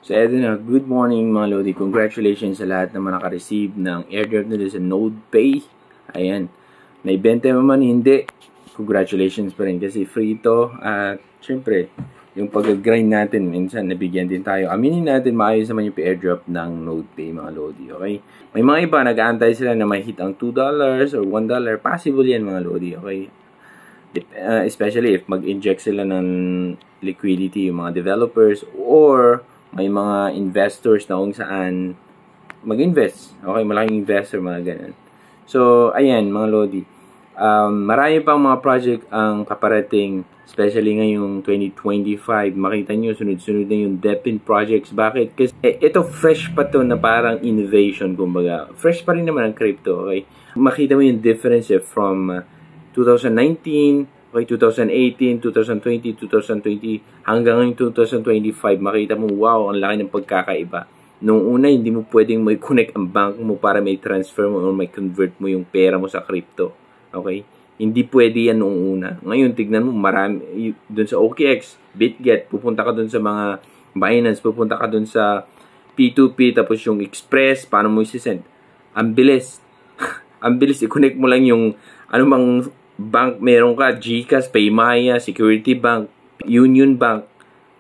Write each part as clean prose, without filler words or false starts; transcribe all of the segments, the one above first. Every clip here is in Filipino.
So, eto na. Good morning mga Lodi. Congratulations sa lahat naman naka-receive ng airdrop nila sa NodePay. Ayan. Naibenta naman, hindi. Congratulations pa rin kasi free ito. At, syempre, yung pag-grind natin, minsan nabigyan din tayo. Aminin natin, maayos naman yung airdrop ng NodePay mga Lodi. Okay? May mga iba, nag-aantay sila na may hit ang $2 or $1. Possible yan mga Lodi. Okay? Especially if mag-inject sila ng liquidity yung mga developers or may mga investors na kung saan mag-invest. Okay, malaking investor, mga ganun. So, ayan, mga Lodi. Marami pang mga project ang paparating, especially ngayong 2025. Makita nyo, sunod-sunod na yung DEPIN projects. Bakit? Kasi ito fresh pa to na parang innovation, kumbaga. Fresh pa rin naman ang crypto, okay? Makita mo yung difference from 2019, okay, 2018, 2020, 2020, hanggang ngayon 2025, makita mo, wow, ang laki ng pagkakaiba. Noong una, hindi mo pwedeng may connect ang bank mo para may transfer mo or may convert mo yung pera mo sa crypto. Okay? Hindi pwede yan noong una. Ngayon, tignan mo, marami, dun sa OKX, BitGet, pupunta ka dun sa mga Binance, pupunta ka dun sa P2P, tapos yung Express, paano mo isi-send? Ang bilis. Ang bilis, i-connect mo lang yung anumang bank meron ka, GCash, Paymaya, Security Bank, Union Bank.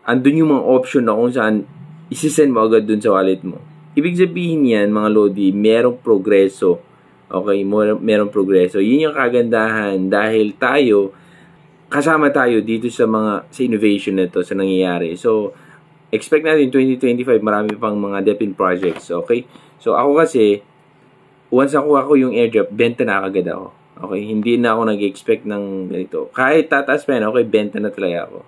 Andun yung mga option na kung saan isi-send mo agad dun sa wallet mo. Ibig sabihin yan, mga Lodi, merong progreso. Okay, merong progreso. Yun yung kagandahan dahil kasama tayo dito sa innovation na to, sa nangyayari. So, expect natin 2025, marami pang mga DEPIN projects. Okay? So, ako kasi, once ako yung airdrop, benta na agad ako. Okay, hindi na ako nag-expect ng ganito. Kahit tataas pa yan, okay, benta na talaga ako.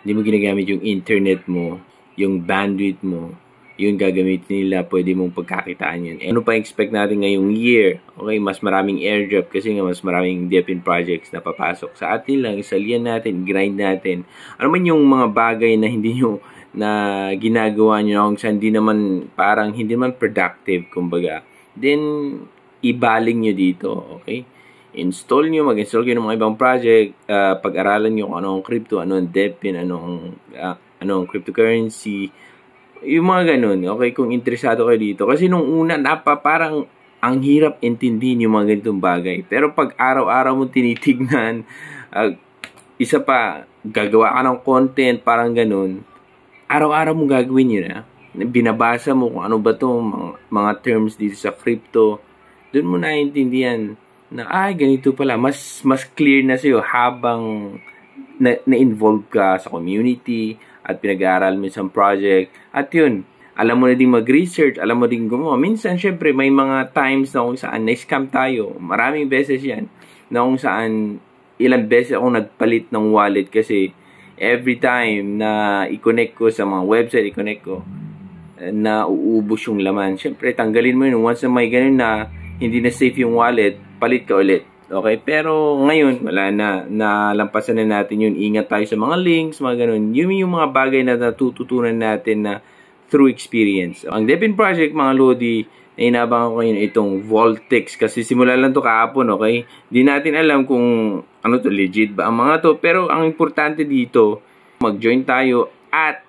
Hindi mo ginagamit yung internet mo, yung bandwidth mo, yung gagamitin nila, pwede mong pagkakitaan yun. Ano pa expect natin ngayong year? Okay, mas maraming airdrop kasi nga mas maraming DEPIN projects na papasok sa atin lang, isalian natin, grind natin. Ano man yung mga bagay na hindi nyo na ginagawa nyo kung saan hindi naman productive, kumbaga. Then, ibaling nyo dito, okay? Mag-install nyo ng mga ibang project, pag-aralan nyo kung anong crypto, anong DEPIN, anong cryptocurrency, yung mga ganun, okay, kung interesado kayo dito. Kasi nung una, parang ang hirap intindihin yung mga ganitong bagay. Pero pag araw-araw mo tinitignan, isa pa, gagawa ka ng content, parang ganun, araw-araw mo gagawin yun, binabasa mo kung ano ba to, mga terms dito sa crypto, doon mo naiintindihan na ganito pala, mas clear na sa'yo habang na-involve ka sa community at pinag-aaral mo isang project. At yun, alam mo na din mag-research, alam mo din gumawa. Minsan, syempre, may mga times na kung saan na-scam tayo. Maraming beses yan. Na kung saan, ilang beses ako nagpalit ng wallet kasi every time na i-connect ko sa mga website, na uubos yung laman. Syempre, tanggalin mo yun. Once na may ganun na hindi na safe yung wallet, palit ka ulit. Okay? Pero ngayon, wala na. Nalampasan na natin yun. Ingat tayo sa mga links, mga ganun. Yun yung mga bagay na natututunan natin na through experience. Ang DEPIN project, mga Lodi, na inabangan ko ngayon itong Voltex. Kasi simula lang to kahapon, okay? Di natin alam kung ano to, legit ba ang mga to. Pero ang importante dito, mag-join tayo at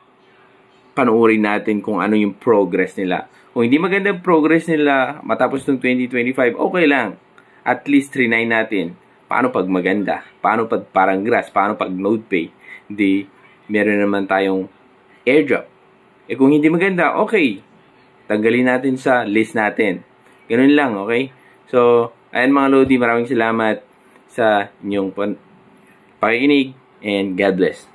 panuorin natin kung ano yung progress nila. Kung hindi maganda progress nila matapos ng 2025, okay lang. At least 3-9 natin. Paano pag maganda? Paano pag parang grass? Paano pag NodePay? Di, meron naman tayong airdrop. Kung hindi maganda, okay. Tanggalin natin sa list natin. Ganun lang, okay? So, ayan mga Lodi, maraming salamat sa inyong pakikinig and God bless.